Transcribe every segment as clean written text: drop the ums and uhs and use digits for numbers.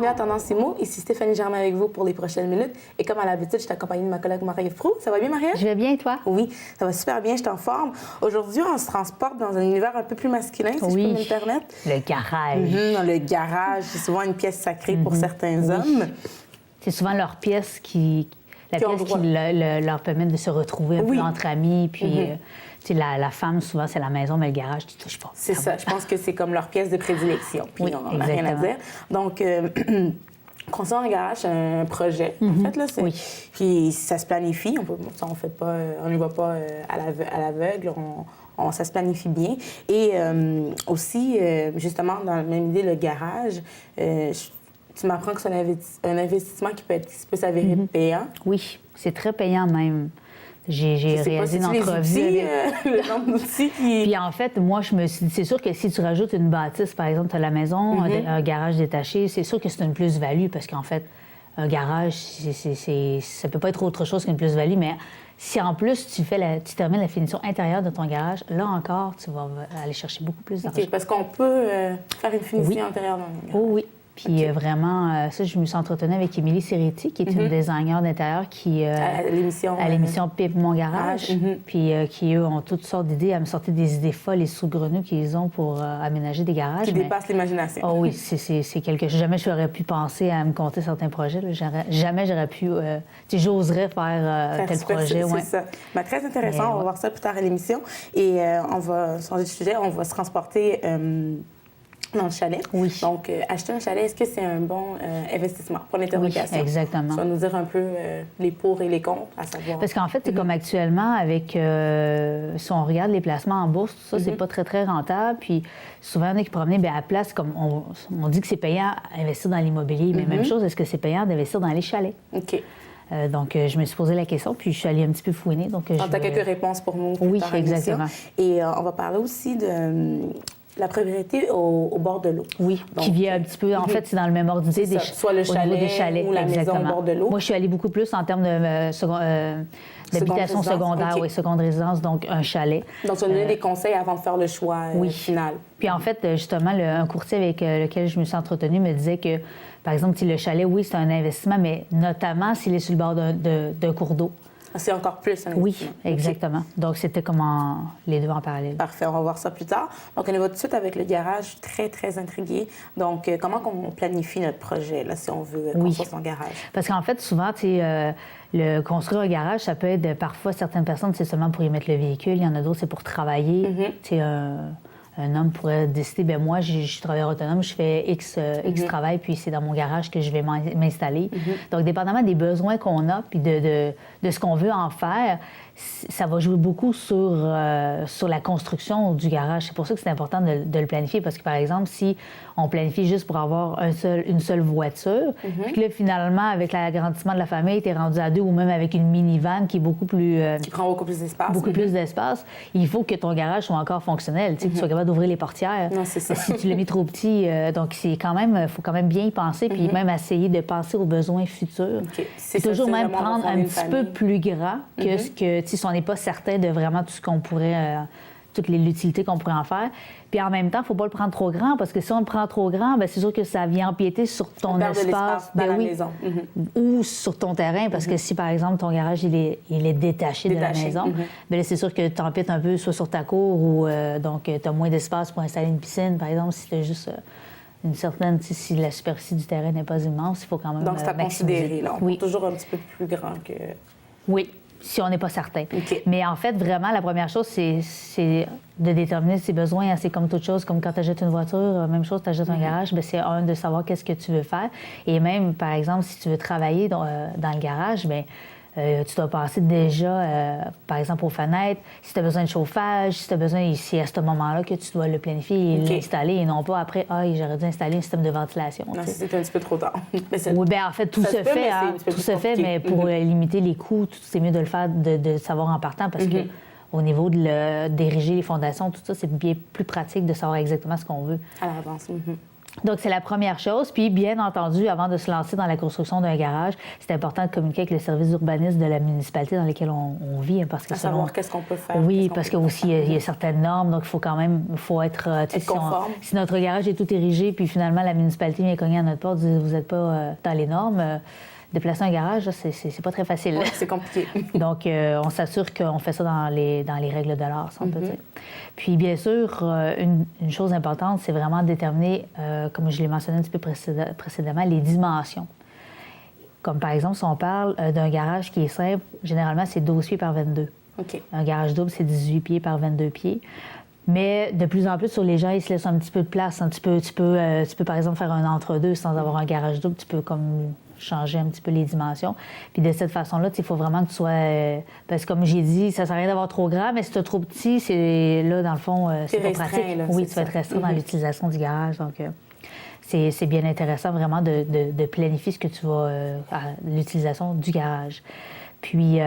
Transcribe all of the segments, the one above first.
bienvenue à Tendance IMO. Ici Stéphanie Germain avec vous pour les prochaines minutes. Et comme à l'habitude, je suis accompagnée de ma collègue Marie Froux. Ça va bien, Marie? Je vais bien, et toi? Oui, ça va super bien, je suis en forme. Aujourd'hui, on se transporte dans un univers un peu plus masculin, si je peux me le permettre. Le garage. Le garage, c'est souvent une pièce sacrée pour certains hommes. C'est souvent leur pièce qui leur permet de se retrouver un peu entre amis, puis... la femme, souvent, c'est la maison, mais le garage, tu touches pas. C'est ça. Je pense que c'est comme leur pièce de prédilection. Puis on n'a rien à dire. Donc, construire un garage, c'est un projet, en fait. Là, puis ça se planifie. On n'y va pas à l'aveugle. Ça se planifie bien. Et aussi, justement, dans la même idée, le garage, tu m'apprends que c'est un investissement qui peut s'avérer payant. Oui, c'est très payant même. J'ai réalisé une entrevue. Le nombre d'outils qui... Puis en fait, moi, je me suis dit, c'est sûr que si tu rajoutes une bâtisse, par exemple, tu as la maison, un garage détaché, c'est sûr que c'est une plus-value parce qu'en fait, un garage, ça peut pas être autre chose qu'une plus-value, mais si en plus tu termines la finition intérieure de ton garage, là encore, tu vas aller chercher beaucoup plus d'argent. Parce qu'on peut faire une finition intérieure dans le garage. Oui. Puis vraiment, ça, je me suis entretenue avec Émilie Serretti, qui est une designer d'intérieur qui... à l'émission Pipe Mon Garage. Puis qui, eux, ont toutes sortes d'idées. Elle me sortait des idées folles et sous-grenues qu'ils ont pour aménager des garages. Qui dépassent l'imagination. Oh oui, c'est quelque chose. Jamais j'aurais pu penser à me compter certains projets. Là. Jamais j'aurais pu... j'oserais faire tel projet. C'est ça. Mais très intéressant. On va voir ça plus tard à l'émission. Et on va changer de sujet. On va se transporter... dans le chalet. Oui. Donc, acheter un chalet, est-ce que c'est un bon investissement? Pour l'interrogation. Oui, exactement. Tu vas nous dire un peu les pour et les contre, à savoir. Parce qu'en fait, c'est comme actuellement, avec si on regarde les placements en bourse, tout ça, c'est pas très, très rentable. Puis souvent, il y en a qui promenaient, bien, à la place, comme on dit que c'est payant d'investir dans l'immobilier, mais même chose, est-ce que c'est payant d'investir dans les chalets? OK. Donc, je me suis posé la question, puis je suis allée un petit peu fouiner. Donc, tu as quelques réponses pour nous. Oui, exactement. Et on va parler aussi de... la propriété au bord de l'eau. Oui, donc, qui vient un petit peu, en fait, c'est dans le même ordre d'idée. Soit le chalet des chalets, ou la maison au bord de l'eau. Moi, je suis allée beaucoup plus en termes d'habitation secondaire, seconde résidence, donc un chalet. Donc, tu as donné des conseils avant de faire le choix final. Puis en fait, justement, un courtier avec lequel je me suis entretenue me disait que, par exemple, le chalet, oui, c'est un investissement, mais notamment s'il est sur le bord d'un cours d'eau. C'est encore plus un Oui, exactement. Donc, c'était comme les deux en parallèle. Parfait, on va voir ça plus tard. Donc, on y va tout de suite avec le garage. Je suis très, très intriguée. Donc, comment on planifie notre projet, là, si on veut construire son garage? Parce qu'en fait, souvent, construire un garage, ça peut être, parfois, certaines personnes, c'est seulement pour y mettre le véhicule. Il y en a d'autres, c'est pour travailler. Un homme pourrait décider, bien moi, je suis travailleur autonome, je fais X travail, puis c'est dans mon garage que je vais m'installer. Donc, dépendamment des besoins qu'on a, puis de ce qu'on veut en faire, ça va jouer beaucoup sur la construction du garage. C'est pour ça que c'est important de le planifier, parce que, par exemple, si on planifie juste pour avoir une seule voiture, puis que là, finalement, avec l'agrandissement de la famille, tu es rendu à deux, ou même avec une minivan qui est beaucoup plus... qui prend beaucoup plus d'espace. Beaucoup plus d'espace. Il faut que ton garage soit encore fonctionnel, que tu sois capable d'ouvrir les portières. Non, c'est ça. Si tu l'as mis trop petit, donc il faut quand même bien y penser, puis même essayer de penser aux besoins futurs. C'est toujours même prendre un petit peu plus grand que ce que... Si on n'est pas certain de vraiment tout ce qu'on pourrait, toute l'utilité qu'on pourrait en faire. Puis en même temps, il ne faut pas le prendre trop grand, parce que si on le prend trop grand, bien, c'est sûr que ça vient empiéter sur ton espace dans la maison. Ou sur ton terrain, parce que si, par exemple, ton garage il est détaché de la maison, bien là, c'est sûr que tu empiètes un peu soit sur ta cour ou donc tu as moins d'espace pour installer une piscine, par exemple, si tu as juste... une certaine, si la superficie du terrain n'est pas immense, il faut quand même donc, c'est à considérer, là. On toujours un petit peu plus grand que... Oui, si on n'est pas certain. Mais en fait, vraiment, la première chose, c'est de déterminer ses besoins. C'est comme toute chose, comme quand tu achètes une voiture, même chose, tu achètes un garage, bien, c'est de savoir qu'est-ce que tu veux faire. Et même, par exemple, si tu veux travailler dans le garage, bien, tu dois penser déjà, par exemple, aux fenêtres, si tu as besoin de chauffage, si tu as besoin, c'est à ce moment-là que tu dois le planifier et l'installer, et non pas après, j'aurais dû installer un système de ventilation. Non, c'est un petit peu trop tard. Oui, bien, en fait, tout se fait, mais pour limiter les coûts, c'est mieux de le faire, de savoir en partant, parce que au niveau d'ériger les fondations, tout ça, c'est bien plus pratique de savoir exactement ce qu'on veut. À l'avance. Donc, c'est la première chose. Puis, bien entendu, avant de se lancer dans la construction d'un garage, c'est important de communiquer avec le service d'urbanisme de la municipalité dans laquelle on vit. Parce que savoir qu'est-ce qu'on peut faire. Oui, parce qu'aussi, il y a certaines normes. Donc, il faut quand même être conforme. Si notre garage est tout érigé, puis finalement, la municipalité vient cogner à notre porte, dit vous n'êtes pas dans les normes. Déplacer un garage, c'est pas très facile. Oui, c'est compliqué. Donc, on s'assure qu'on fait ça dans les règles de l'art, si on peut dire. Puis, bien sûr, une chose importante, c'est vraiment de déterminer, comme je l'ai mentionné un petit peu précédemment, les dimensions. Comme par exemple, si on parle d'un garage qui est simple, généralement, c'est 12 pieds par 22. OK. Un garage double, c'est 18 pieds par 22 pieds. Mais de plus en plus, sur les gens, ils se laissent un petit peu de place. Tu peux, par exemple, faire un entre-deux sans avoir un garage double. Tu peux comme changer un petit peu les dimensions. Puis de cette façon-là, il faut vraiment que tu sois... parce que comme j'ai dit, ça ne sert à rien d'avoir trop grand, mais si tu es trop petit, c'est là, dans le fond, c'est pas pratique. Là, oui, tu vas être restreint dans l'utilisation du garage. Donc, c'est bien intéressant vraiment de planifier ce que tu vas... l'utilisation du garage. Puis...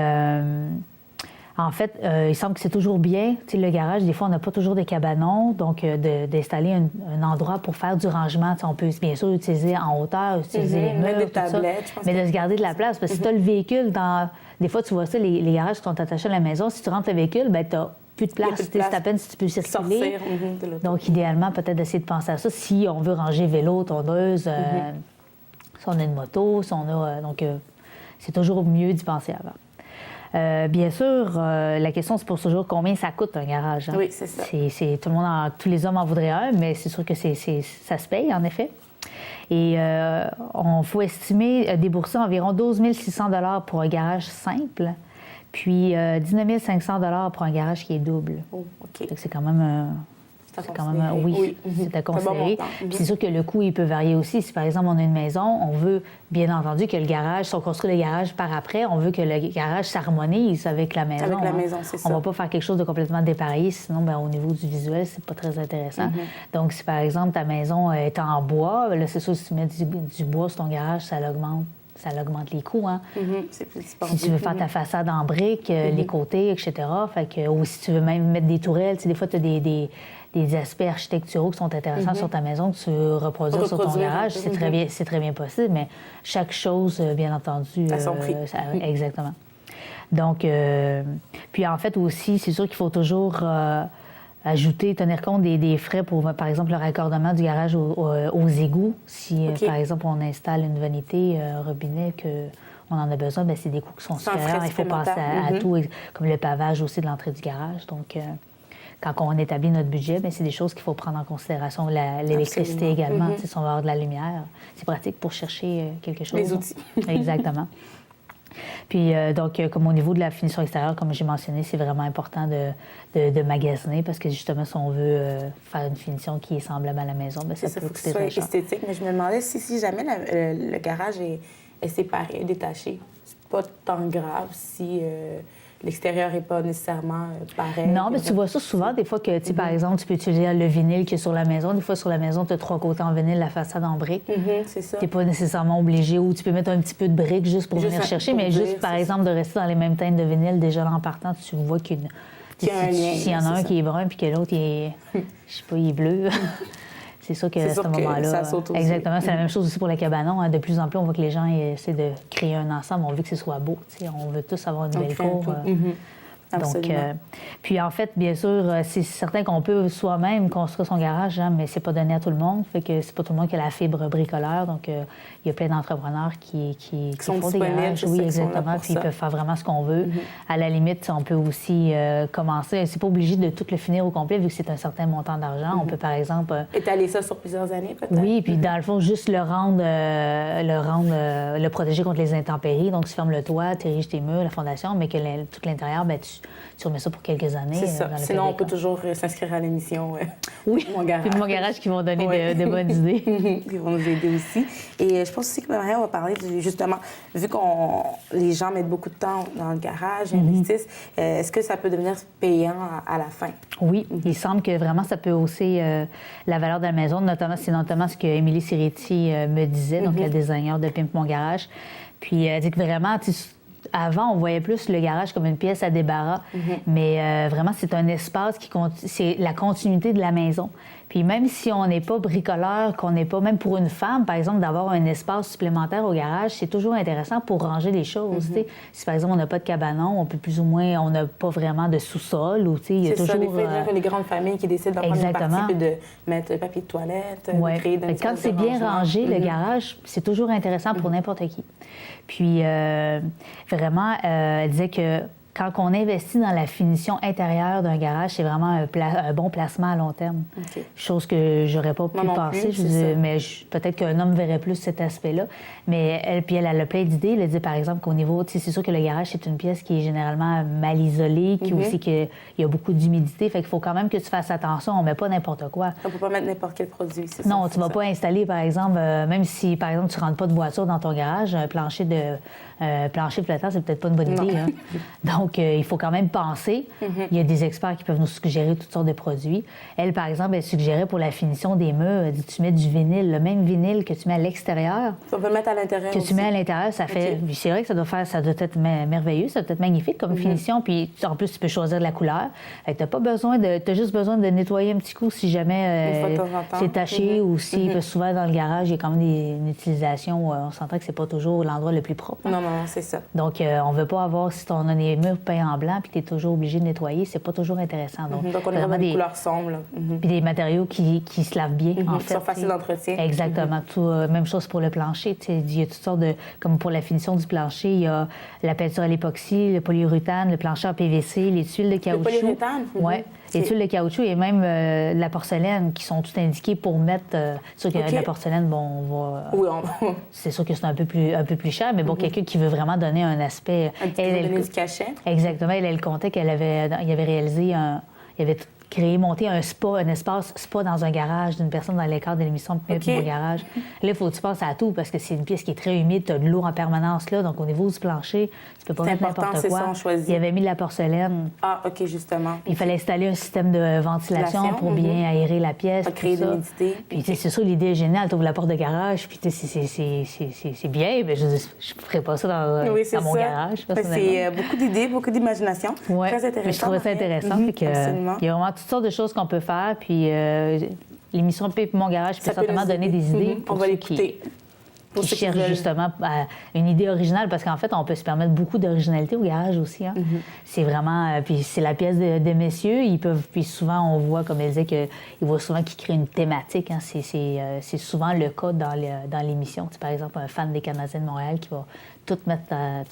en fait, il semble que c'est toujours bien. Tu sais, le garage, des fois, on n'a pas toujours des cabanons, donc d'installer un endroit pour faire du rangement. Tu sais, on peut bien sûr utiliser en hauteur, utiliser les meubles, des tablettes, mais de se garder de la place. Parce que si tu as le véhicule dans... Des fois, tu vois ça, les garages qui sont attachés à la maison, si tu rentres le véhicule, bien, tu n'as plus de place. C'est à peine si tu peux circuler. Sortir, donc, idéalement, peut-être d'essayer de penser à ça si on veut ranger vélo, tondeuse, si on a une moto, si on a... donc, c'est toujours mieux d'y penser avant. Bien sûr, la question se pose toujours combien ça coûte un garage. Hein? Oui, c'est ça. Tout le monde tous les hommes en voudraient un, mais c'est sûr que ça se paye, en effet. Et on faut estimer débourser environ 12 600 $ pour un garage simple, puis 19 500 $ pour un garage qui est double. Oh, OK. Donc, c'est quand même... c'est quand même, oui, c'est à considérer. Puis c'est sûr que le coût, il peut varier aussi. Si, par exemple, on a une maison, on veut, bien entendu, que le garage, si on construit le garage par après, on veut que le garage s'harmonise avec la maison. Avec la maison, c'est ça. On ne va pas faire quelque chose de complètement dépareillé, sinon, bien, au niveau du visuel, c'est pas très intéressant. Donc, si, par exemple, ta maison est en bois, là, c'est sûr, si tu mets du bois sur ton garage, ça l'augmente les coûts. Hein? C'est plus si tu veux faire ta façade en briques, les côtés, etc. Fait que, ou si tu veux même mettre des tourelles, tu sais, des fois, tu as des aspects architecturaux qui sont intéressants sur ta maison que tu veux reproduire sur ton garage. C'est très bien possible, mais chaque chose, bien entendu... à son prix. Exactement. Donc, puis en fait aussi, c'est sûr qu'il faut toujours tenir compte des frais pour, par exemple, le raccordement du garage aux égouts. Si, par exemple, on installe une vanité, robinet, qu'on en a besoin, bien, c'est des coûts qui sont supérieurs. Il faut penser à tout, comme le pavage aussi de l'entrée du garage. Donc, quand on établit notre budget, bien, c'est des choses qu'il faut prendre en considération. L'électricité également, si on va avoir de la lumière, c'est pratique pour chercher quelque chose. Les outils. Exactement. Puis, donc, comme au niveau de la finition extérieure, comme j'ai mentionné, c'est vraiment important de magasiner parce que, justement, si on veut faire une finition qui est semblable à la maison, bien, ça peut coûter très cher. Esthétique, mais je me demandais si jamais le garage est séparé, détaché, c'est pas tant grave si... l'extérieur n'est pas nécessairement pareil. Non, mais tu vois ça souvent, des fois que, tu sais, par exemple, tu peux utiliser le vinyle qui est sur la maison. Des fois, sur la maison, tu as 3 côtés en vinyle, la façade en briques. C'est ça. Tu n'es pas nécessairement obligé, ou tu peux mettre un petit peu de briques juste pour venir chercher, mais juste, par exemple, de rester dans les mêmes teintes de vinyle, déjà là, en partant, tu vois qu'il y a un lien. S'il y en a un qui est brun, puis que l'autre, il est, je sais pas, il est bleu. C'est sûr que à ce moment-là... ça saute aussi. Exactement. C'est la même chose aussi pour les cabanons. Hein. De plus en plus, on voit que les gens essaient de créer un ensemble. On veut que ce soit beau. T'sais. On veut tous avoir une belle cour. Donc, puis en fait, bien sûr, c'est certain qu'on peut soi-même construire son garage, hein, mais c'est pas donné à tout le monde. Fait que c'est pas tout le monde qui a la fibre bricoleur. Donc, il y a plein d'entrepreneurs qui font des garages. Oui, exactement. Puis ils peuvent faire vraiment ce qu'on veut. À la limite, on peut aussi commencer. C'est pas obligé de tout le finir au complet, vu que c'est un certain montant d'argent. On peut, par exemple... étaler ça sur plusieurs années, peut-être? Oui, puis dans le fond, juste le protéger contre les intempéries. Donc, tu fermes le toit, tu ériges tes murs, la fondation, mais que tout l'intérieur, bien, tu remets ça pour quelques années. C'est ça. Sinon, on peut toujours s'inscrire à l'émission oui, Mon Garage. Puis Mon Garage qui vont donner de bonnes idées. Qui vont nous aider aussi. Et je pense aussi que Maria va parler, justement, vu que les gens mettent beaucoup de temps dans le garage, investissent, est-ce que ça peut devenir payant à la fin? Oui, il semble que vraiment ça peut hausser la valeur de la maison. C'est notamment ce que Émilie Siretti me disait, donc la designer de Pimp Mon Garage. Puis elle dit que vraiment, avant, on voyait plus le garage comme une pièce à débarras, mais vraiment, c'est un espace c'est la continuité de la maison. Puis même si on n'est pas bricoleur, qu'on n'est pas, même pour une femme, par exemple, d'avoir un espace supplémentaire au garage, c'est toujours intéressant pour ranger les choses. Si par exemple, on n'a pas de cabanon, on peut plus ou moins, on n'a pas vraiment de sous-sol, ou il y a toujours... C'est ça, les grandes familles qui décident d'en prendre une partie puis de mettre papier de toilette, de créer d'un quand c'est bien rangé, le garage, c'est toujours intéressant pour n'importe qui. Puis vraiment, elle disait que quand on investit dans la finition intérieure d'un garage, c'est vraiment un bon placement à long terme. Chose que j'aurais pas pu penser. Mais peut-être qu'un homme verrait plus cet aspect-là. Mais elle a plein d'idées. Elle dit, par exemple, qu'au niveau... C'est sûr que le garage, c'est une pièce qui est généralement mal isolée, qui aussi qu'il y a beaucoup d'humidité. Fait qu'il faut quand même que tu fasses attention. On met pas n'importe quoi. On peut pas mettre n'importe quel produit, c'est non, tu vas pas installer, par exemple, même si, par exemple, tu rentres pas de voiture dans ton garage, un plancher flottant, c'est peut-être pas une bonne idée. Hein? Donc, il faut quand même penser. Il y a des experts qui peuvent nous suggérer toutes sortes de produits. Elle, par exemple, elle suggérait pour la finition des murs, elle dit, tu mets du vinyle, le même vinyle que tu mets à l'extérieur. On peut mettre à l'intérieur que tu mets à l'intérieur, ça fait... C'est vrai que ça doit être merveilleux, ça doit être magnifique comme finition. Puis, en plus, tu peux choisir de la couleur. Tu n'as pas besoin de... Tu as juste besoin de nettoyer un petit coup si jamais c'est taché ou si souvent dans le garage, il y a quand même une utilisation où on s'entend que c'est pas toujours l'endroit le plus propre. Non, c'est ça. Donc, on veut pas avoir, si on a des murs peints en blanc puis tu es toujours obligé de nettoyer, c'est pas toujours intéressant. Donc, on est vraiment des couleurs sombres. Puis des matériaux qui se lavent bien, en fait. Qui sont faciles d'entretien. Exactement. Même chose pour le plancher. Il y a toutes sortes de... Comme pour la finition du plancher, il y a la peinture à l'époxy, le polyuréthane, le plancher en PVC, les tuiles de caoutchouc. Le polyuréthane? Oui. Les tuiles de caoutchouc et même de la porcelaine qui sont toutes indiquées pour mettre... C'est sûr que de la porcelaine, bon, on va... Oui, c'est sûr que c'est un peu plus cher, mais bon, quelqu'un qui veut vraiment donner un aspect... donner du cachet. Exactement. Elle comptait qu'elle avait réalisé il avait monté un espace spa dans un garage d'une personne dans les cadres de l'émission Mon garage. Là, il faut que tu penses à tout parce que c'est une pièce qui est très humide, tu as de l'eau en permanence là, donc au niveau du plancher, tu peux pas mettre n'importe quoi. Il avait mis de la porcelaine. Ah, OK, justement. Il fallait installer un système de ventilation pour bien aérer la pièce. Pour créer de l'humidité. Puis c'est sûr, l'idée est géniale. Tu ouvres la porte de garage, puis c'est bien, mais je ne ferais pas ça dans mon garage. C'est beaucoup d'idées, beaucoup d'imagination. Ouais. Très intéressant. Je trouvais ça intéressant. Absolument. Il y a vraiment toutes sortes de choses qu'on peut faire, puis l'émission Pipe Mon garage peut certainement donner des idées pour ceux qui cherchent justement une idée originale, parce qu'en fait, on peut se permettre beaucoup d'originalité au garage aussi. Hein. C'est vraiment... puis c'est la pièce de messieurs. Ils peuvent... Puis souvent, on voit, comme elle disait, qu'ils voient souvent qu'ils créent une thématique. Hein. C'est souvent le cas dans l'émission. Par exemple, un fan des Canadiens de Montréal qui va tout mettre...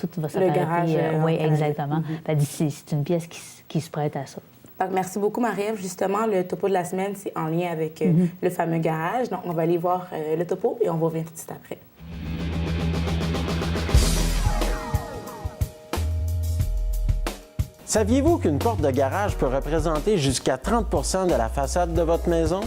Tout va s'apparenter. Le garage. Oui, exactement. C'est une pièce qui se prête à ça. Merci beaucoup, Marie-Ève. Justement, le topo de la semaine, c'est en lien avec le fameux garage. Donc, on va aller voir le topo et on va revenir tout de suite après. Saviez-vous qu'une porte de garage peut représenter jusqu'à 30 % de la façade de votre maison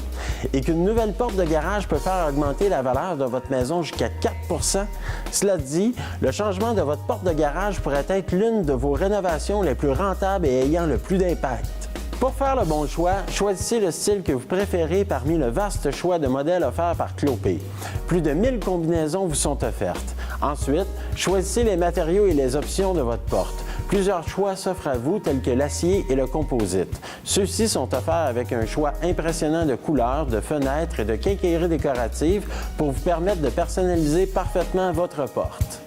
et qu'une nouvelle porte de garage peut faire augmenter la valeur de votre maison jusqu'à 4 %? Cela dit, le changement de votre porte de garage pourrait être l'une de vos rénovations les plus rentables et ayant le plus d'impact. Pour faire le bon choix, choisissez le style que vous préférez parmi le vaste choix de modèles offerts par Clopay. Plus de 1000 combinaisons vous sont offertes. Ensuite, choisissez les matériaux et les options de votre porte. Plusieurs choix s'offrent à vous, tels que l'acier et le composite. Ceux-ci sont offerts avec un choix impressionnant de couleurs, de fenêtres et de quincailleries décoratives pour vous permettre de personnaliser parfaitement votre porte.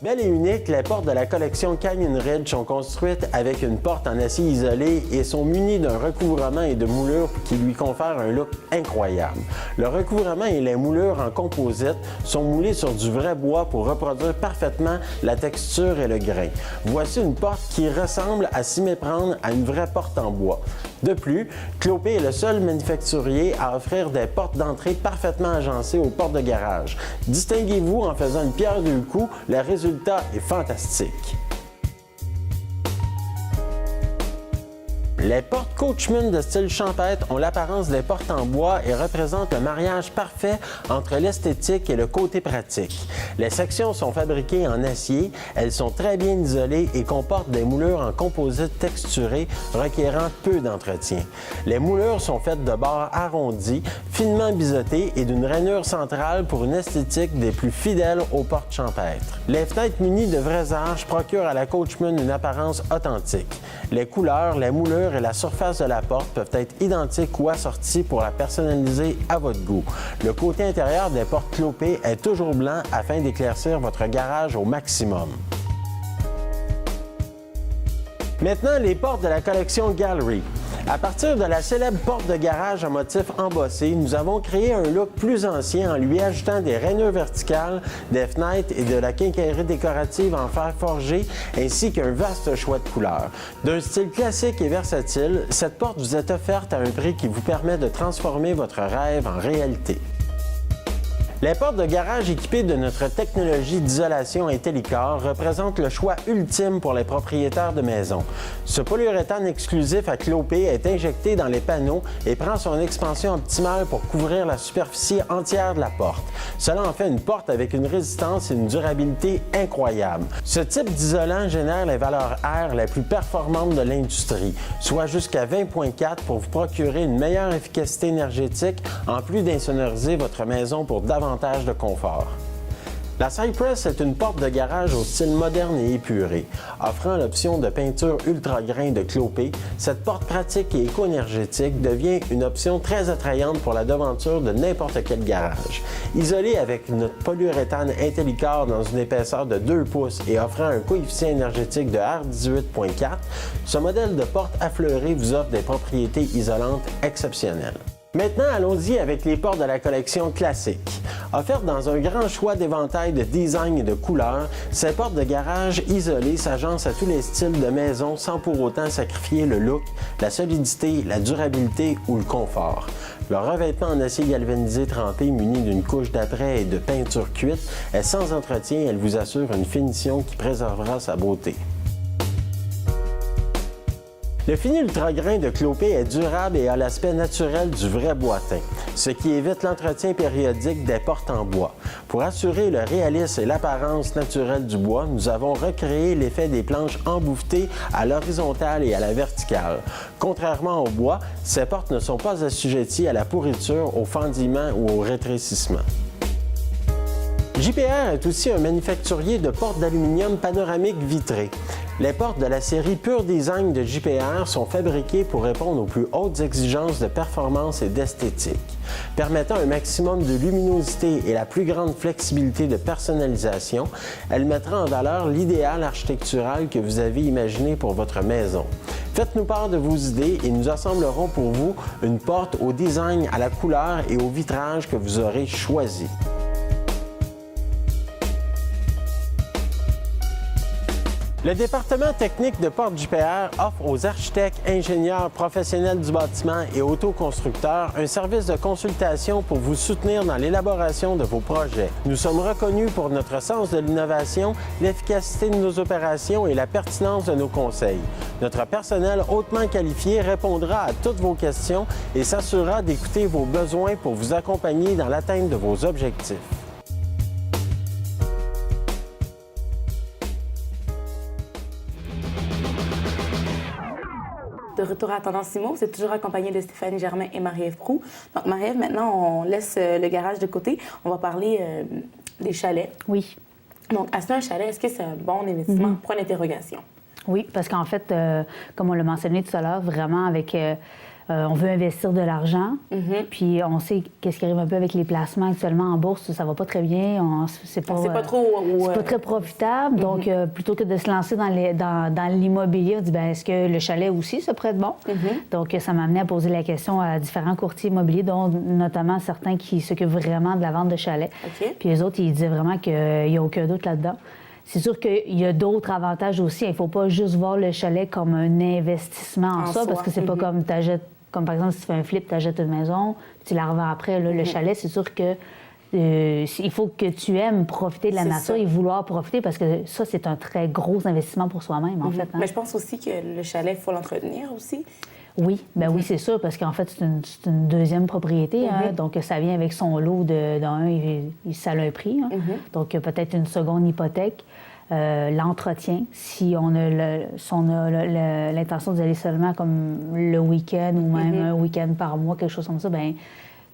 Belle et unique, les portes de la collection Canyon Ridge sont construites avec une porte en acier isolé et sont munies d'un recouvrement et de moulures qui lui confèrent un look incroyable. Le recouvrement et les moulures en composite sont moulés sur du vrai bois pour reproduire parfaitement la texture et le grain. Voici une porte qui ressemble à s'y méprendre à une vraie porte en bois. De plus, Clopay est le seul manufacturier à offrir des portes d'entrée parfaitement agencées aux portes de garage. Distinguez-vous en faisant une pierre deux coups, le résultat est fantastique. Les portes Coachmen de style champêtre ont l'apparence des portes en bois et représentent un mariage parfait entre l'esthétique et le côté pratique. Les sections sont fabriquées en acier, elles sont très bien isolées et comportent des moulures en composite texturé requérant peu d'entretien. Les moulures sont faites de bords arrondis, finement biseautés et d'une rainure centrale pour une esthétique des plus fidèles aux portes champêtres. Les fenêtres munies de vraies arches procurent à la Coachmen une apparence authentique. Les couleurs, les moulures et la surface de la porte peuvent être identiques ou assorties pour la personnaliser à votre goût. Le côté intérieur des portes Clopay est toujours blanc afin d'éclaircir votre garage au maximum. Maintenant, les portes de la collection Gallery. À partir de la célèbre porte de garage à motif embossé, nous avons créé un look plus ancien en lui ajoutant des rainures verticales, des fenêtres et de la quincaillerie décorative en fer forgé, ainsi qu'un vaste choix de couleurs. D'un style classique et versatile, cette porte vous est offerte à un prix qui vous permet de transformer votre rêve en réalité. Les portes de garage équipées de notre technologie d'isolation Intellicore représentent le choix ultime pour les propriétaires de maisons. Ce polyuréthane exclusif à Clopay est injecté dans les panneaux et prend son expansion optimale pour couvrir la superficie entière de la porte. Cela en fait une porte avec une résistance et une durabilité incroyables. Ce type d'isolant génère les valeurs R les plus performantes de l'industrie, soit jusqu'à 20,4 pour vous procurer une meilleure efficacité énergétique en plus d'insonoriser votre maison pour davantage de confort. La Cypress est une porte de garage au style moderne et épuré. Offrant l'option de peinture ultra grain de Clopay, cette porte pratique et éco-énergétique devient une option très attrayante pour la devanture de n'importe quel garage. Isolée avec notre polyuréthane Intellicore dans une épaisseur de 2 pouces et offrant un coefficient énergétique de R18,4, ce modèle de porte affleurée vous offre des propriétés isolantes exceptionnelles. Maintenant, allons-y avec les portes de la collection classique. Offertes dans un grand choix d'éventail de design et de couleurs, ces portes de garage isolées s'agencent à tous les styles de maison sans pour autant sacrifier le look, la solidité, la durabilité ou le confort. Leur revêtement en acier galvanisé trempé muni d'une couche d'apprêt et de peinture cuite est sans entretien et elle vous assure une finition qui préservera sa beauté. Le fini ultra-grain de Clopay est durable et a l'aspect naturel du vrai bois teint, ce qui évite l'entretien périodique des portes en bois. Pour assurer le réalisme et l'apparence naturelle du bois, nous avons recréé l'effet des planches embouffetées à l'horizontale et à la verticale. Contrairement au bois, ces portes ne sont pas assujetties à la pourriture, au fendillement ou au rétrécissement. JPR est aussi un manufacturier de portes d'aluminium panoramique vitrées. Les portes de la série Pure Design de JPR sont fabriquées pour répondre aux plus hautes exigences de performance et d'esthétique. Permettant un maximum de luminosité et la plus grande flexibilité de personnalisation, elle mettra en valeur l'idéal architectural que vous avez imaginé pour votre maison. Faites-nous part de vos idées et nous assemblerons pour vous une porte au design, à la couleur et au vitrage que vous aurez choisi. Le département technique de Portes JPR offre aux architectes, ingénieurs, professionnels du bâtiment et autoconstructeurs un service de consultation pour vous soutenir dans l'élaboration de vos projets. Nous sommes reconnus pour notre sens de l'innovation, l'efficacité de nos opérations et la pertinence de nos conseils. Notre personnel hautement qualifié répondra à toutes vos questions et s'assurera d'écouter vos besoins pour vous accompagner dans l'atteinte de vos objectifs. De retour à Tendance IMO, c'est toujours accompagné de Stéphanie Germain et Marie-Ève Proulx. Donc, Marie-Ève, maintenant, on laisse le garage de côté. On va parler des chalets. Oui. Donc, acheter un chalet, est-ce que c'est un bon investissement? Point d'interrogation. Oui, parce qu'en fait, comme on l'a mentionné tout à l'heure, vraiment avec... on veut investir de l'argent, puis on sait qu'est-ce qui arrive un peu avec les placements actuellement en bourse, ça va pas très bien, c'est pas très profitable. Donc, plutôt que de se lancer dans l'immobilier, on dit, bien, est-ce que le chalet aussi se prête bon? Donc, ça m'a amené à poser la question à différents courtiers immobiliers, dont notamment certains qui s'occupent vraiment de la vente de chalets. Puis les autres, ils disaient vraiment qu'il n'y a aucun doute là-dedans. C'est sûr qu'il y a d'autres avantages aussi. Il ne faut pas juste voir le chalet comme un investissement en soi, parce que c'est pas comme tu achètes. Comme par exemple, si tu fais un flip, tu achètes une maison, tu la revends après. Là, le chalet, c'est sûr que il faut que tu aimes profiter de la nature et vouloir profiter parce que ça, c'est un très gros investissement pour soi-même, en fait. Hein? Mais je pense aussi que le chalet, il faut l'entretenir aussi. Oui, ben oui, c'est sûr, parce qu'en fait, c'est une deuxième propriété. Hein, donc, ça vient avec son lot ça a un prix. Hein, donc, peut-être une seconde hypothèque. L'entretien, si on a l'intention d'y aller seulement comme le week-end ou même un week-end par mois, quelque chose comme ça, bien,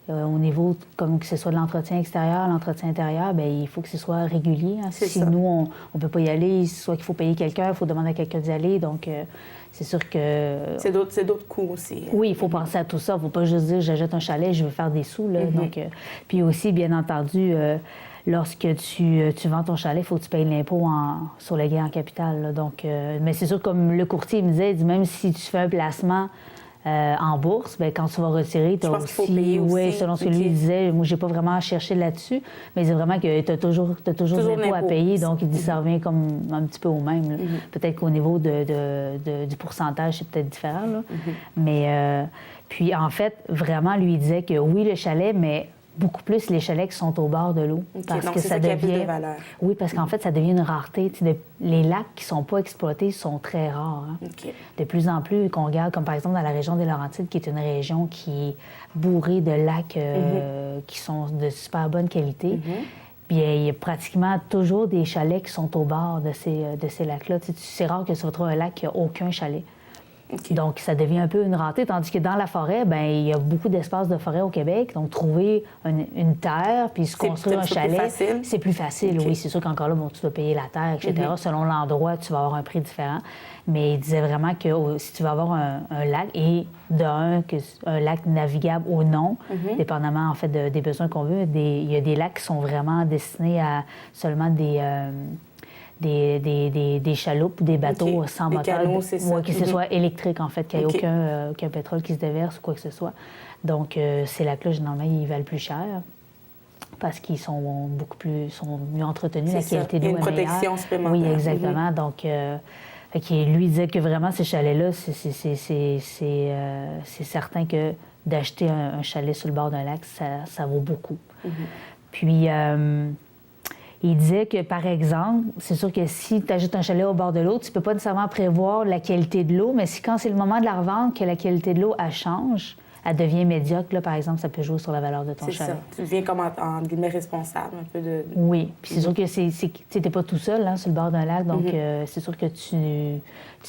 au niveau, comme que ce soit de l'entretien extérieur, l'entretien intérieur, bien, il faut que ce soit régulier. Hein. Si nous, on ne peut pas y aller, soit qu'il faut payer quelqu'un, il faut demander à quelqu'un d'y aller. Donc, c'est sûr que... C'est d'autres coûts aussi. Oui, il faut penser à tout ça. Il ne faut pas juste dire, j'achète un chalet, je veux faire des sous. Là. Donc, puis aussi, bien entendu, lorsque tu vends ton chalet, il faut que tu payes l'impôt sur le gain en capital. Là. Donc, mais c'est sûr, comme le courtier me disait, même si tu fais un placement en bourse, bien, quand tu vas retirer, tu as aussi... Qu'il faut payer aussi. Oui, selon ce que lui disait. Moi, je n'ai pas vraiment cherché là-dessus, mais il dit vraiment que tu as toujours l'impôt à payer. Donc, il dit ça revient comme un petit peu au même. Là. Peut-être qu'au niveau du pourcentage, c'est peut-être différent. Là. Mais puis, en fait, vraiment, lui, il disait que oui, le chalet, mais beaucoup plus les chalets qui sont au bord de l'eau. Parce que ça devient... Qui a plus de valeur. Oui, parce qu'en fait, ça devient une rareté. Les lacs qui ne sont pas exploités sont très rares. Hein. De plus en plus, qu'on regarde, comme par exemple dans la région des Laurentides, qui est une région qui est bourrée de lacs qui sont de super bonne qualité. Puis il y a pratiquement toujours des chalets qui sont au bord de ces lacs-là. C'est rare que tu retrouves un lac qui n'a aucun chalet. Donc, ça devient un peu une rareté, tandis que dans la forêt, bien, il y a beaucoup d'espaces de forêt au Québec. Donc, trouver une terre puis se construire un chalet, c'est plus facile. Oui, c'est sûr qu'encore là, bon, tu dois payer la terre, etc. Selon l'endroit, tu vas avoir un prix différent. Mais il disait vraiment que si tu vas avoir un lac, et un lac navigable ou non, dépendamment, en fait, des besoins qu'on veut, il y a des lacs qui sont vraiment destinés à seulement des chaloupes, des bateaux sans moteur. Canaux, c'est ça. Que ce soit électrique, en fait, qu'il n'y ait aucun pétrole qui se déverse ou quoi que ce soit. Donc, ces lacs-là, généralement, ils valent plus cher parce qu'ils sont sont mieux entretenus, la qualité d'eau est meilleure. Il y a une protection supplémentaire. Oui, exactement. Donc, lui disait que vraiment, ces chalets-là, c'est certain que d'acheter un chalet sur le bord d'un lac, ça vaut beaucoup. Puis... il disait que, par exemple, c'est sûr que si tu achètes un chalet au bord de l'eau, tu ne peux pas nécessairement prévoir la qualité de l'eau, mais quand c'est le moment de la revendre, que la qualité de l'eau, elle change, elle devient médiocre, là, par exemple, ça peut jouer sur la valeur de ton chalet. C'est ça. Tu deviens comme, en guillemets, responsable un peu de... Oui. Puis c'est sûr que tu n'es pas tout seul hein, sur le bord d'un lac, donc c'est sûr que tu ne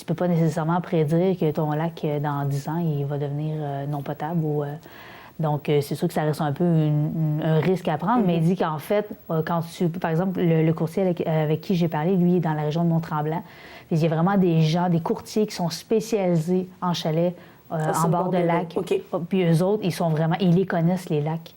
peux pas nécessairement prédire que ton lac, dans 10 ans, il va devenir non potable ou... Donc, c'est sûr que ça reste un peu un risque à prendre, mais il dit qu'en fait, quand par exemple, le courtier avec qui j'ai parlé, lui, est dans la région de Mont-Tremblant. Il y a vraiment des courtiers qui sont spécialisés en chalet en bord de lac. Puis eux autres, ils les connaissent, les lacs.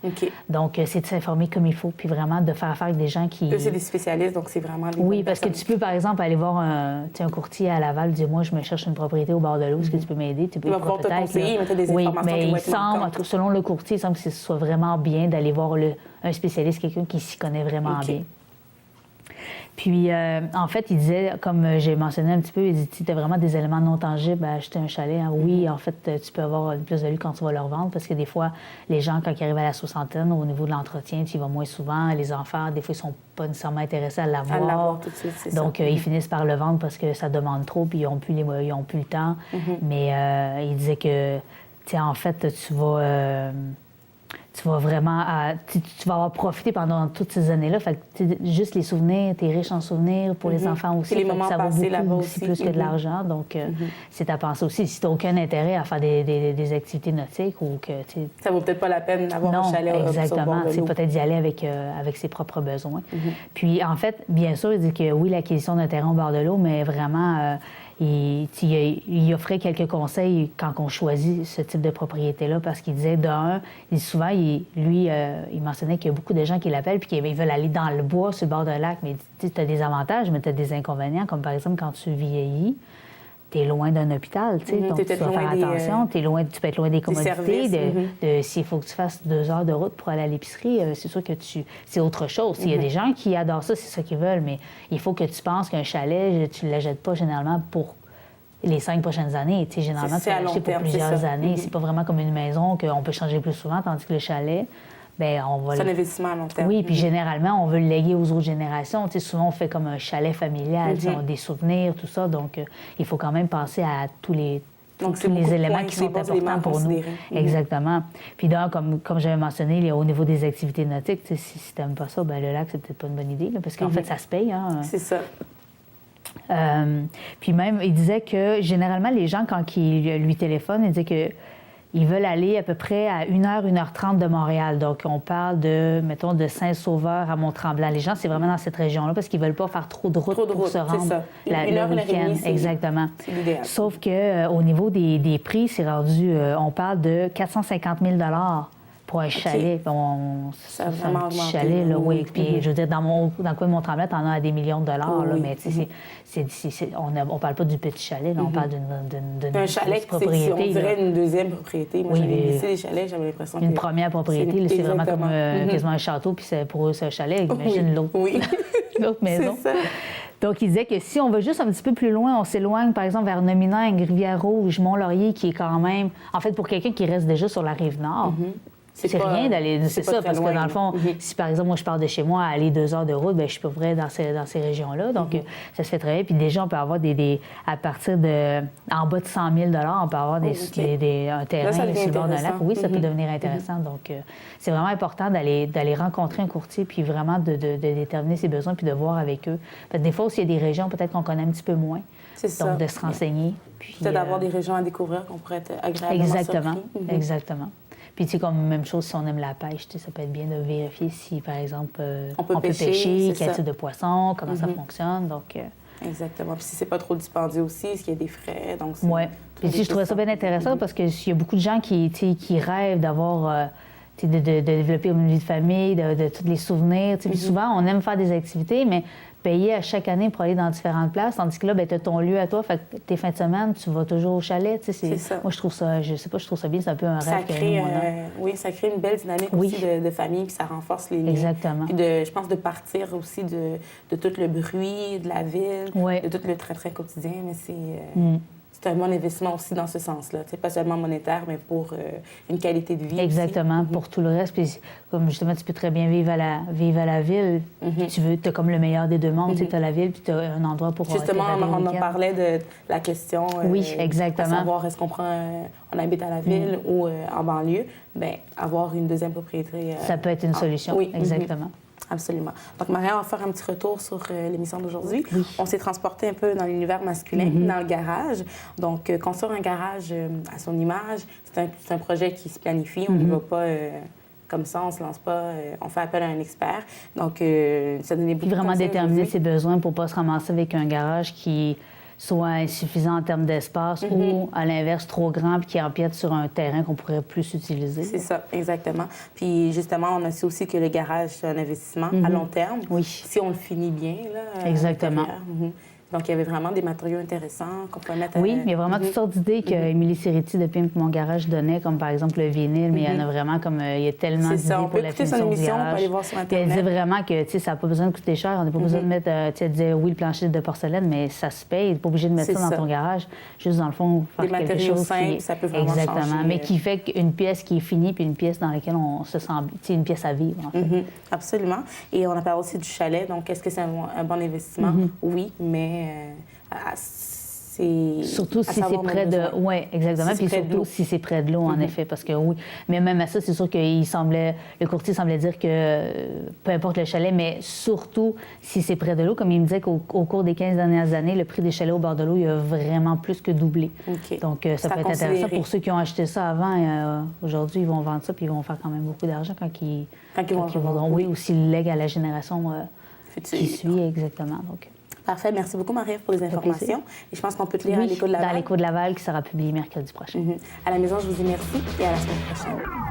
Donc, c'est de s'informer comme il faut, puis vraiment de faire affaire avec des gens qui... Eux, c'est des spécialistes, donc c'est vraiment des... Oui, parce que tu peux, par exemple, aller voir un courtier à Laval, dire, moi, je me cherche une propriété au bord de l'eau, est-ce que tu peux m'aider? Il va pouvoir te conseiller, mettre des informations mais qui vont être selon le courtier, il semble que ce soit vraiment bien d'aller voir un spécialiste, quelqu'un qui s'y connaît vraiment bien. Puis, en fait, il disait, comme j'ai mentionné un petit peu, il dit, tu as vraiment des éléments non tangibles à acheter un chalet. Hein. Oui, en fait, tu peux avoir une plus-value quand tu vas le revendre parce que des fois, les gens, quand ils arrivent à la soixantaine, au niveau de l'entretien, tu y vas moins souvent. Les enfants, des fois, ils sont pas nécessairement intéressés à l'avoir. Tout de suite, c'est donc, ils finissent par le vendre parce que ça demande trop puis ils n'ont plus le temps. Mais il disait que, en fait, tu vas vraiment... tu vas avoir profité pendant toutes ces années-là. Fait que, juste les souvenirs, t'es riche en souvenirs pour les enfants aussi. Les moments ça vaut passés là-bas aussi plus que de l'argent. Donc, c'est à penser aussi. Si tu n'as aucun intérêt à faire des activités nautiques ou que... Ça vaut peut-être pas la peine d'avoir un chalet exactement. C'est peut-être d'y aller avec ses propres besoins. Puis, en fait, bien sûr, il dit que oui, l'acquisition d'un terrain au bord de l'eau, mais vraiment... il offrait quelques conseils quand on choisit ce type de propriété-là parce qu'il disait, souvent, il mentionnait qu'il y a beaucoup de gens qui l'appellent puis qu'ils veulent aller dans le bois sur le bord d'un lac. Mais tu as des avantages, mais tu as des inconvénients, comme par exemple quand tu vieillis, tu es loin d'un hôpital, donc tu dois faire attention. Tu peux être loin des commodités. S'il faut que tu fasses 2 heures de route pour aller à l'épicerie, c'est sûr que c'est autre chose. Il y a des gens qui adorent ça, c'est ça qu'ils veulent, mais il faut que tu penses qu'un chalet, tu ne l'achètes pas généralement pour les 5 prochaines années. Généralement, tu vas l'acheter pour plusieurs années. C'est pas vraiment comme une maison qu'on peut changer plus souvent, tandis que le chalet, bien, on va... C'est un investissement à long terme. Oui, puis généralement, on veut le léguer aux autres générations. Tu sais, souvent, on fait comme un chalet familial, tu sais, on a des souvenirs, tout ça. Donc, il faut quand même penser à tous les éléments qui sont importants pour nous. Exactement. Puis donc, comme j'avais mentionné, au niveau des activités nautiques, si tu n'aimes pas ça, bien, le lac, c'est peut-être pas une bonne idée, là, parce qu'en fait, ça se paye. Hein. C'est ça. Puis même, il disait que généralement, les gens, quand ils lui téléphonent, ils disaient qu'ils veulent aller à peu près à 1h, 1h30 de Montréal. Donc, on parle de, mettons, de Saint-Sauveur à Mont-Tremblant. Les gens, c'est vraiment dans cette région-là parce qu'ils ne veulent pas faire trop de route pour se rendre le week-end. Exactement. C'est l'idéal. Sauf qu'au niveau des prix, c'est rendu, on parle de 450 000 pour un chalet. Ça a c'est vraiment un petit augmenté. chalet, là, oui. Puis, je veux dire, dans le coin de Mont-Tremblant, t'en as à des millions de dollars, là, mais tu sais, on parle pas du petit chalet, là, on parle d'une un chalet, propriété. on dirait une deuxième propriété. Moi, j'avais visité des chalets, j'avais l'impression une première propriété, là, c'est vraiment comme quasiment un château, puis pour eux, c'est un chalet. Imagine l'autre maison. C'est ça. Donc, il disait que si on va juste un petit peu plus loin, on s'éloigne, par exemple, vers Nomineng, Rivière-Rouge, Mont-Laurier, qui est quand même... En fait, pour quelqu'un qui reste déjà sur la Rive-Nord, c'est rien d'aller... C'est ça, parce que dans le fond, si par exemple, moi, je pars de chez moi à aller 2 heures de route, bien, je suis pas vrai dans ces régions-là. Donc, ça se fait très bien. Puis déjà, on peut avoir à partir de... En bas de 100 000 on peut avoir un terrain sur le bord d'un lac. Oui, ça peut devenir intéressant. Donc, c'est vraiment important d'aller rencontrer un courtier puis vraiment de déterminer ses besoins puis de voir avec eux. Parce que des fois, aussi, il y a des régions peut-être qu'on connaît un petit peu moins. C'est ça. Donc, de se renseigner. Peut-être d'avoir des régions à découvrir qu'on pourrait être agréablement Exactement. surpris. Exactement. Puis, tu sais, comme même chose, si on aime la pêche, ça peut être bien de vérifier si, par exemple, on peut pêcher, quel type de poisson, comment ça fonctionne. Donc, exactement. Puis si c'est pas trop dispendieux aussi, est-ce qu'il y a des frais? Oui. Puis si je trouvais ça bien intéressant parce qu'il y a beaucoup de gens qui rêvent d'avoir... de développer une vie de famille, de tous les souvenirs. Puis souvent, on aime faire des activités, mais payer à chaque année pour aller dans différentes places, tandis que là, tu as ton lieu à toi, fait que tes fins de semaine, tu vas toujours au chalet. C'est ça. Moi, je trouve ça, je sais pas, je trouve ça bien, c'est un peu un rêve. Oui, ça crée une belle dynamique aussi de famille, puis ça renforce les liens. Exactement. Puis je pense de partir aussi de tout le bruit de la ville, de tout le train-train quotidien, mais c'est un bon investissement aussi dans ce sens-là. Pas seulement monétaire, mais pour une qualité de vie. Exactement, pour tout le reste. Puis, comme justement, tu peux très bien vivre à la ville. Tu as comme le meilleur des deux mondes. Tu as la ville, puis tu as un endroit pour... Justement, on en parlait de la question. Oui, exactement. À savoir, est-ce qu'on on habite à la ville ou en banlieue? Bien, avoir une deuxième propriété... ça peut être une solution. Oui, exactement. Absolument. Donc, Maria, on va faire un petit retour sur l'émission d'aujourd'hui. Oui. On s'est transporté un peu dans l'univers masculin, dans le garage. Donc, construire un garage à son image, c'est un projet qui se planifie. On ne va pas comme ça, on ne se lance pas, on fait appel à un expert. Donc, ça donnait beaucoup de vraiment déterminer ses besoins pour ne pas se ramasser avec un garage qui soit insuffisant en termes d'espace ou, à l'inverse, trop grand puis qui empiète sur un terrain qu'on pourrait plus utiliser. C'est ça, exactement. Puis, justement, on a su aussi que le garage, c'est un investissement à long terme. Oui. Si on le finit bien, là. Exactement. Donc, il y avait vraiment des matériaux intéressants qu'on peut mettre... Oui, il y a vraiment toutes sortes d'idées qu'Émilie Serretti de Pimp Mon Garage donnait, comme par exemple le vinyle, mais il y en a vraiment comme... il y a tellement d'idées pour la finition du garage. On peut aller voir sur Internet. Elle disait vraiment que, tu sais, ça n'a pas besoin de coûter cher. On n'a pas besoin de mettre... tu sais, elle disait, oui, le plancher de porcelaine, mais ça se paye. Tu n'es pas obligé de mettre ça dans ton garage. Juste, dans le fond, faire des quelque chose simples, ça peut vraiment exactement, changer. Mais qui fait qu'une pièce qui est finie, puis une pièce dans laquelle on se sent... Tu sais, une pièce à vivre, en fait. Absolument. Et on a parlé aussi du chalet. Donc, est-ce que c'est un bon investissement? Oui, mais... surtout si c'est près de... Oui, exactement. Puis surtout si c'est près de l'eau, en effet, parce que oui. Mais même à ça, c'est sûr que le courtier semblait dire que peu importe le chalet, mais surtout si c'est près de l'eau, comme il me disait qu'au cours des 15 dernières années, le prix des chalets au bord de l'eau, il a vraiment plus que doublé. Donc, ça peut être intéressant pour ceux qui ont acheté ça avant. Aujourd'hui, ils vont vendre ça, puis ils vont faire quand même beaucoup d'argent quand ils vont. Oui, aussi le lègue à la génération qui suit, exactement. Donc... Parfait. Merci beaucoup, Marie-Ève, pour les informations. Et je pense qu'on peut te lire à l'Écho de Laval. Dans l'Écho de Laval, qui sera publié mercredi prochain. À la maison, je vous dis merci et à la semaine prochaine.